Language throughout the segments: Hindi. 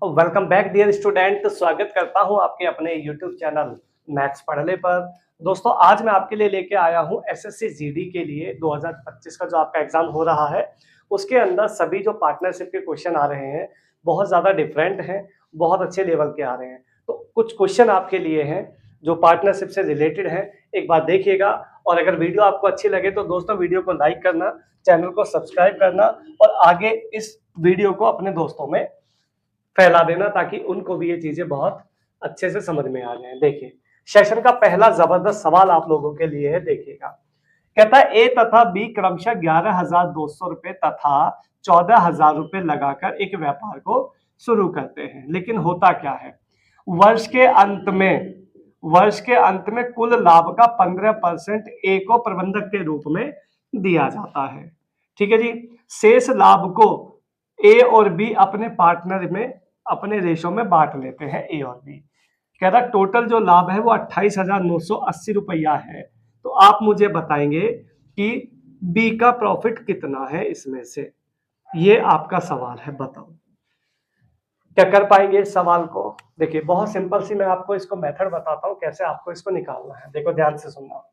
Welcome back dear student. स्वागत करता हूं आपके अपने यूट्यूब चैनल मैथ्स पढ़ले पर। दोस्तों आज मैं आपके लिए लेके आया हूं एसएससी जीडी के लिए 2025 का जो आपका एग्जाम हो रहा है उसके अंदर सभी जो पार्टनरशिप के क्वेश्चन आ रहे हैं बहुत ज़्यादा डिफरेंट हैं, बहुत अच्छे लेवल के आ रहे हैं। तो कुछ क्वेश्चन आपके लिए हैं जो पार्टनरशिप से रिलेटेड हैं, एक बार देखिएगा। और अगर वीडियो आपको अच्छी लगे तो दोस्तों वीडियो को लाइक करना, चैनल को सब्सक्राइब करना और आगे इस वीडियो को अपने दोस्तों में फैला देना ताकि उनको भी ये चीजें बहुत अच्छे से समझ में आ जाएं। देखिए सेशन का पहला जबरदस्त सवाल आप लोगों के लिए है, देखिएगा। कहता है ए तथा बी क्रमशः 11,200 रुपए तथा 14,000 रुपए लगाकर एक व्यापार को शुरू करते हैं, लेकिन होता क्या है, वर्ष के अंत में कुल लाभ का 15% ए को प्रबंधक के रूप में दिया जाता है। ठीक है जी। शेष लाभ को ए और बी अपने पार्टनर में अपने रेशो में बांट लेते हैं, ए और बी। कह रहा टोटल जो लाभ है वो 28,980 रुपया है। तो आप मुझे बताएंगे कि बी का प्रॉफिट कितना है इसमें से, ये आपका सवाल है, बताओ क्या कर पाएंगे इस सवाल को। देखिए बहुत सिंपल सी मैं आपको इसको मेथड बताता हूं कैसे आपको इसको निकालना है। देखो ध्यान से सुनना।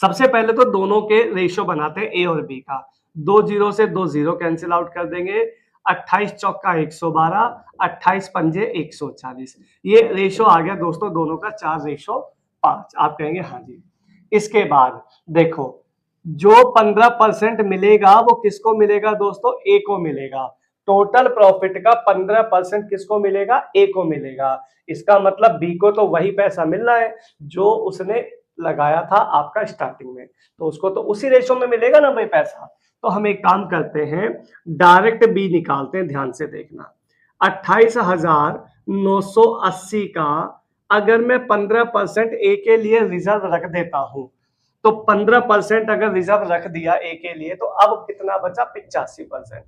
सबसे पहले तो दोनों के रेशो बनाते हैं ए और बी का। 2 जीरो से 2 जीरो कैंसिल आउट कर देंगे। 28 चौका 112, 28 पंजे 140। ये रेशो आ गया दोस्तों दोनों का 4:5। आप कहेंगे हाँ जी। इसके बाद देखो जो 15% मिलेगा वो किसको मिलेगा दोस्तों, ए को मिलेगा। टोटल प्रॉफिट का 15% किसको मिलेगा, ए को मिलेगा। इसका मतलब बी को तो वही पैसा मिल रहा है जो उसने लगाया था आपका स्टार्टिंग में, तो उसको तो उसी रेशो में मिलेगा ना भाई पैसा। तो हम एक काम करते हैं, डायरेक्ट बी निकालते हैं। ध्यान से देखना, 28,980 का अगर मैं 15% ए के लिए रिजर्व रख देता हूं, तो 15% अगर रिजर्व रख दिया ए के लिए, तो अब कितना बचा, 85%।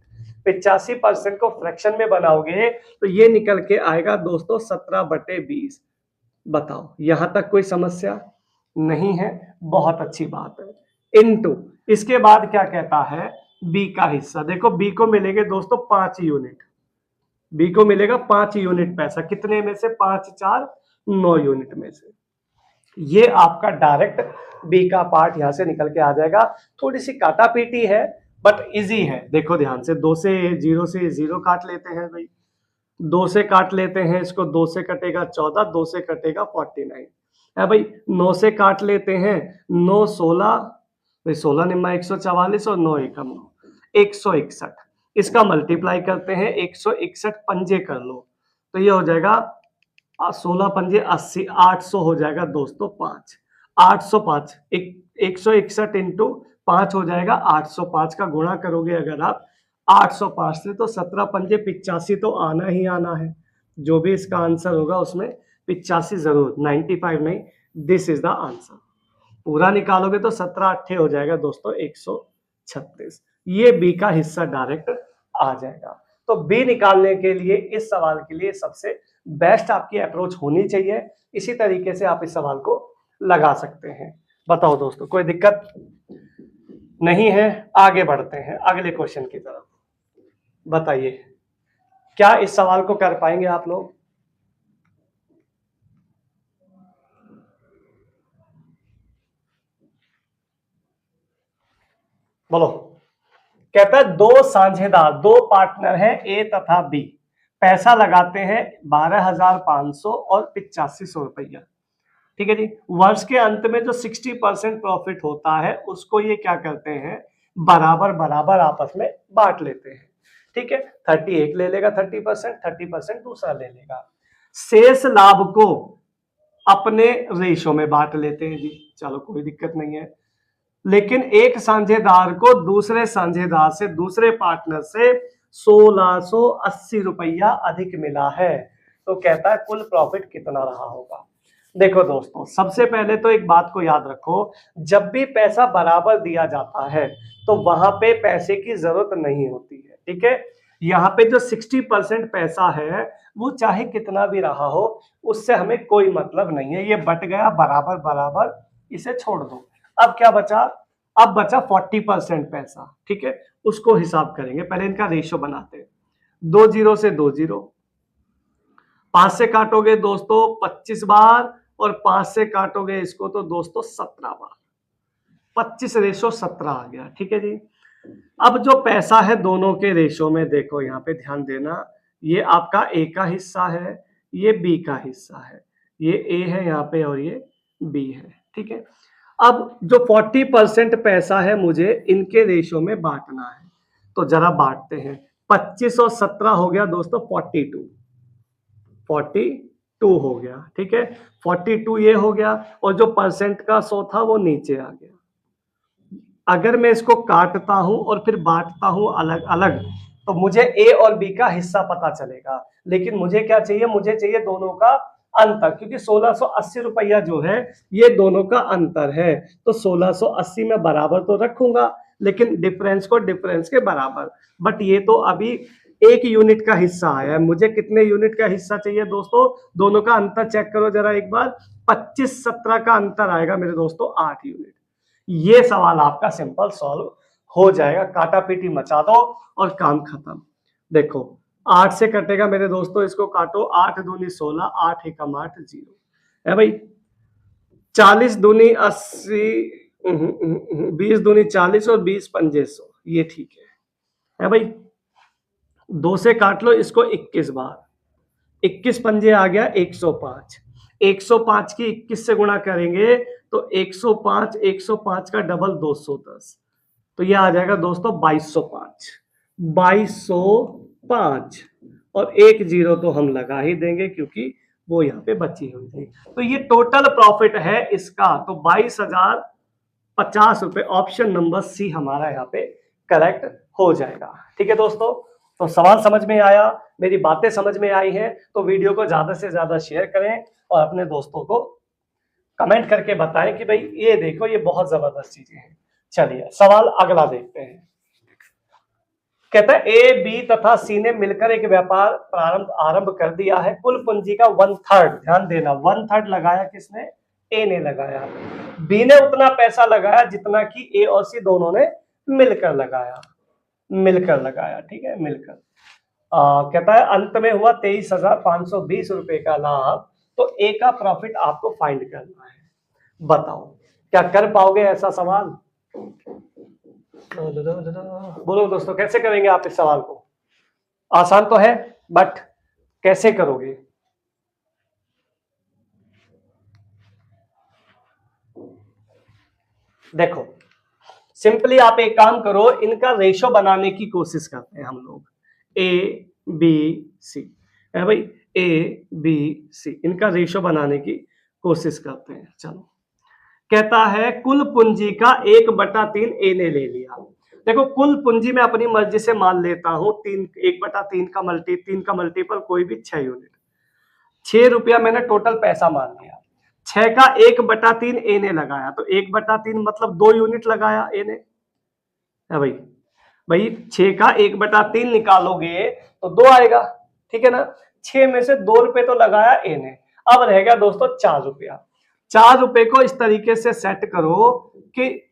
85% को फ्रैक्शन में बनाओगे तो ये निकल के आएगा दोस्तों 17/20। बताओ यहां तक कोई समस्या नहीं है, बहुत अच्छी बात है। इनटू इसके बाद क्या कहता है, बी का हिस्सा। देखो बी को मिलेंगे दोस्तों 5 यूनिट, बी को मिलेगा 5 यूनिट पैसा। कितने में से, 5 4 9 यूनिट में से। ये आपका डायरेक्ट बी का पार्ट यहां से निकल के आ जाएगा। थोड़ी सी काटा पीटी है बट इजी है। देखो ध्यान से, 2 से 0 काट लेते हैं भाई, 2 से काट लेते हैं इसको, 2 से कटेगा 14, 2 से कटेगा 49 है भाई। 9 से काट लेते हैं, 9 16, 16 निम्मा 144 और 9 एकम 9, 161। इसका मल्टीप्लाई करते हैं, 161 पंजे कर लो तो ये हो जाएगा 16 पंजे 80, 800 हो जाएगा दोस्तों 5। 805 161 इंटू 5 हो जाएगा 805 का गुणा करोगे अगर आप 805 से तो 17 पंजे 85 तो आना ही आना है। जो भी इसका आंसर होगा उसमें 85 जरूर, 95 नहीं। This is the answer. पूरा निकालोगे तो 17 8 हो जाएगा दोस्तों 136। ये बी का हिस्सा डायरेक्ट आ जाएगा। तो बी निकालने के लिए इस सवाल के लिए सबसे बेस्ट आपकी अप्रोच होनी चाहिए। इसी तरीके से आप इस सवाल को लगा सकते हैं। बताओ दोस्तों कोई दिक्कत नहीं है, आगे बढ़ते हैं अगले क्वेश्चन की तरफ। बताइए क्या इस सवाल को कर पाएंगे आप लोग। बोलो। कहता है दो साझेदार, दो पार्टनर हैं ए तथा बी, पैसा लगाते हैं 12,500 और 8500 रुपया। ठीक है जी। वर्ष के अंत में जो 60% प्रॉफिट होता है उसको ये क्या करते हैं, बराबर बराबर आपस में बांट लेते हैं। ठीक है, 30 एक ले लेगा 30%, 30% दूसरा ले लेगा। शेष लाभ को अपने रेशो में बांट लेते हैं जी, चलो कोई दिक्कत नहीं है। लेकिन एक साझेदार को दूसरे साझेदार से, दूसरे पार्टनर से 1680 रुपया अधिक मिला है, तो कहता है कुल प्रॉफिट कितना रहा होगा। देखो दोस्तों सबसे पहले तो एक बात को याद रखो, जब भी पैसा बराबर दिया जाता है तो वहां पे पैसे की जरूरत नहीं होती है। ठीक है, यहाँ पे जो 60% पैसा है वो चाहे कितना भी रहा हो उससे हमें कोई मतलब नहीं है, ये बट गया बराबर बराबर, इसे छोड़ दो। अब क्या बचा, अब बचा 40% पैसा। ठीक है, उसको हिसाब करेंगे, पहले इनका रेशो बनाते हैं। 2 जीरो से 2 जीरो, 5 से काटोगे दोस्तों 25 बार और 5 से काटोगे इसको तो दोस्तों 17 बार, 25:17 आ गया। ठीक है जी। अब जो पैसा है दोनों के रेशो में देखो, यहाँ पे ध्यान देना, ये आपका ए का हिस्सा है, ये बी का हिस्सा है, ये ए है यहाँ पे और ये बी है। ठीक है। अब जो 40% पैसा है मुझे इनके रेशो में बांटना है, तो जरा बांटते हैं। 25 और 17 हो गया दोस्तों 42 हो गया। ठीक है, 42 ये हो गया और जो परसेंट का 100 था वो नीचे आ गया। अगर मैं इसको काटता हूं और फिर बांटता हूं अलग अलग तो मुझे ए और बी का हिस्सा पता चलेगा, लेकिन मुझे क्या चाहिए, मुझे चाहिए दोनों का अंतर, क्योंकि 1680 रुपया जो है ये दोनों का अंतर है, तो 1680 में बराबर तो रखूंगा लेकिन डिफरेंस को डिफरेंस के बराबर। बट ये तो अभी 1 यूनिट का हिस्सा आया है, मुझे कितने यूनिट का हिस्सा चाहिए दोस्तों, दोनों का अंतर चेक करो जरा एक बार, 25-17 का अंतर आएगा मेरे दोस्तों 8 यूनिट। ये सवाल आपका सिंपल सॉल्व हो जाएगा, काटा पीटी मचा दो और काम खत्म। देखो 8 से कटेगा मेरे दोस्तों, इसको काटो, 8 दूनी 16, 8 एकम 8 0 है भाई, 40 दूनी 80, 20 दूनी 40 और 20 पंजे 100, ये ठीक है भाई। 2 से काट लो इसको 21 बार, 21 पंजे आ गया 105, 105 की 21 से गुणा करेंगे तो 105, 105 का डबल 210, तो ये आ जाएगा दोस्तों 2205, 2205 और 1 0 तो हम लगा ही देंगे क्योंकि वो यहाँ पे बची हुई थी। तो ये टोटल प्रॉफिट है इसका, तो 22,050 रुपए, ऑप्शन नंबर सी हमारा यहाँ पे करेक्ट हो जाएगा। ठीक है दोस्तों, तो सवाल समझ में आया, मेरी बातें समझ में आई हैं, तो वीडियो को ज्यादा से ज्यादा शेयर करें और अपने दोस्तों को कमेंट करके बताएं कि भाई ये देखो ये बहुत जबरदस्त चीजें हैं। चलिए सवाल अगला देखते हैं। कहता है ए बी तथा सी ने मिलकर एक व्यापार आरंभ कर दिया है, कुल पूंजी का 1/3, ध्यान देना 1/3 लगाया किसने, ए ने लगाया, बी ने उतना पैसा लगाया जितना कि ए और सी दोनों ने मिलकर लगाया, ठीक है, मिलकर। कहता है अंत में हुआ 23,520 रुपए का लाभ, तो ए का प्रॉफिट आपको फाइंड करना है। बताओ क्या कर पाओगे ऐसा सवाल, बोलो दोस्तों कैसे करेंगे आप इस सवाल को, आसान तो है बट कैसे करोगे। देखो सिंपली आप एक काम करो, इनका रेशो बनाने की कोशिश करते हैं हम लोग, ए बी सी है भाई, ए बी सी, इनका रेशो बनाने की कोशिश करते हैं। चलो कहता है कुल पूंजी का 1/3 ए ने ले लिया। देखो कुल पूंजी में अपनी मर्जी से मान लेता हूं 1/3 का मल्टीपल कोई भी 6 यूनिट, 6 रुपया मैंने टोटल पैसा मान लिया, 6 का 1/3 ए ने लगाया, तो 1/3 मतलब 2 यूनिट लगाया ए ने, है भाई 6 का 1/3 निकालोगे तो 2 आएगा, ठीक है ना, 6 में से 2 रुपए तो लगाया ए ने, अब रह गया दोस्तों 4 रुपया। 4 रुपए को इस तरीके से सेट करो कि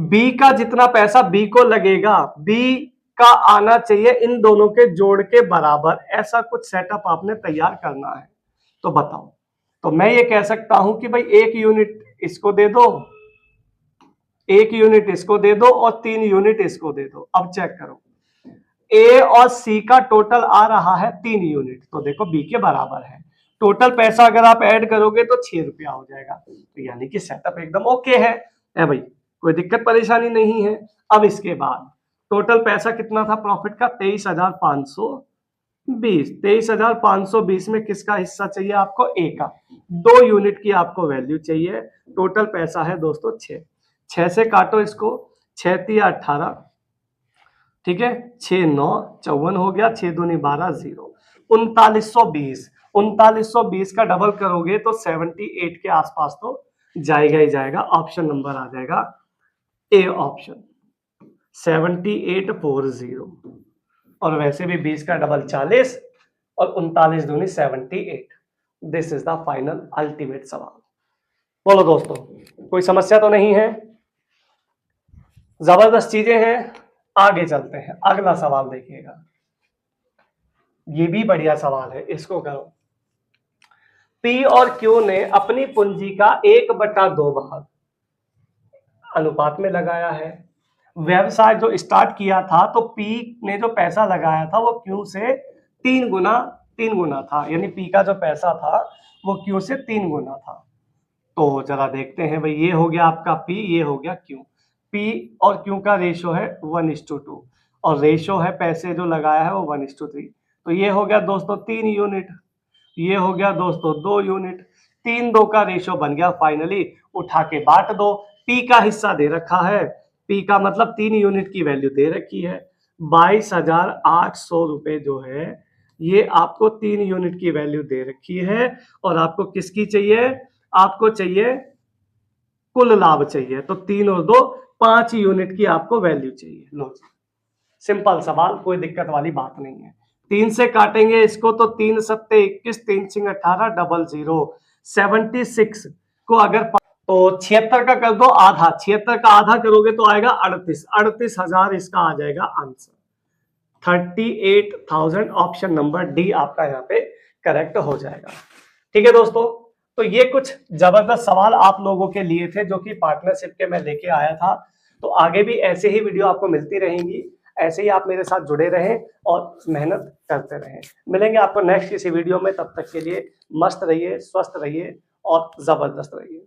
बी का जितना पैसा बी को लगेगा, बी का आना चाहिए इन दोनों के जोड़ के बराबर, ऐसा कुछ सेटअप आपने तैयार करना है। तो बताओ, तो मैं ये कह सकता हूं कि भाई 1 यूनिट इसको दे दो, 1 यूनिट इसको दे दो और 3 यूनिट इसको दे दो। अब चेक करो ए और सी का टोटल आ रहा है 3 यूनिट, तो देखो बी के बराबर है, टोटल पैसा अगर आप ऐड करोगे तो 6 रुपया हो जाएगा, तो यानी कि सेटअप एकदम ओके है भाई, कोई दिक्कत परेशानी नहीं है। अब इसके बाद टोटल पैसा कितना था प्रॉफिट का, 23,520, 23,520 में किसका हिस्सा चाहिए आपको, ए का, 2 यूनिट की आपको वैल्यू चाहिए, टोटल पैसा है दोस्तों 6, 6 से काटो इसको, 6 3 18, ठीक है, 6 9 54 हो गया, 6 दूनी 12 0, 3920, 3920 का डबल करोगे तो 78 के आसपास तो जाएगा ही जाएगा, ऑप्शन नंबर आ जाएगा ए ऑप्शन 7840, और वैसे भी 20 का डबल 40 और 39 दूनी 78, this is the final ultimate सवाल। बोलो दोस्तों कोई समस्या तो नहीं है, जबरदस्त चीजें हैं, आगे चलते हैं, अगला सवाल देखिएगा। ये भी बढ़िया सवाल है, इसको करो। पी और क्यू ने अपनी पूंजी का 1/2 भाग अनुपात में लगाया है। व्यवसाय जो स्टार्ट किया था तो पी ने जो पैसा लगाया था वो क्यू से 3 गुना था, यानी पी का जो पैसा था वो क्यू से 3 गुना था। तो जरा देखते हैं भाई, ये हो गया आपका पी, ये हो गया क्यू। पी और क्यू का रेशो है 1:2 और रेशो है पैसे जो लगाया है वो 1:3। तो ये हो गया दोस्तों 3 यूनिट, ये हो गया दोस्तों 2 यूनिट। 3-2 का रेशो बन गया। फाइनली उठा के बांट दो। पी का हिस्सा दे रखा है, पी का मतलब 3 यूनिट की वैल्यू दे रखी है। 22,800 रुपए जो है ये आपको 3 यूनिट की वैल्यू दे रखी है। और आपको किसकी चाहिए? आपको चाहिए कुल लाभ चाहिए। तो 3 और 2 5 यूनिट की आपको वैल्यू चाहिए। लो, सिंपल सवाल, कोई दिक्कत वाली बात नहीं है। 3 से काटेंगे इसको तो 3 सत्ते 21, 3 सिंह 18, 00 76 को अगर तो 76 का कर दो आधा, 76 का आधा करोगे तो आएगा 38,000 इसका आ जाएगा आंसर। 38,000 ऑप्शन नंबर डी आपका यहाँ पे करेक्ट हो जाएगा। ठीक है दोस्तों, तो ये कुछ जबरदस्त सवाल आप लोगों के लिए थे जो कि पार्टनरशिप के मैं लेके आया था। तो आगे भी ऐसे ही वीडियो आपको मिलती रहेंगी, ऐसे ही आप मेरे साथ जुड़े रहें और मेहनत करते रहें। मिलेंगे आपको नेक्स्ट किसी वीडियो में, तब तक के लिए मस्त रहिए, स्वस्थ रहिए और जबरदस्त रहिए।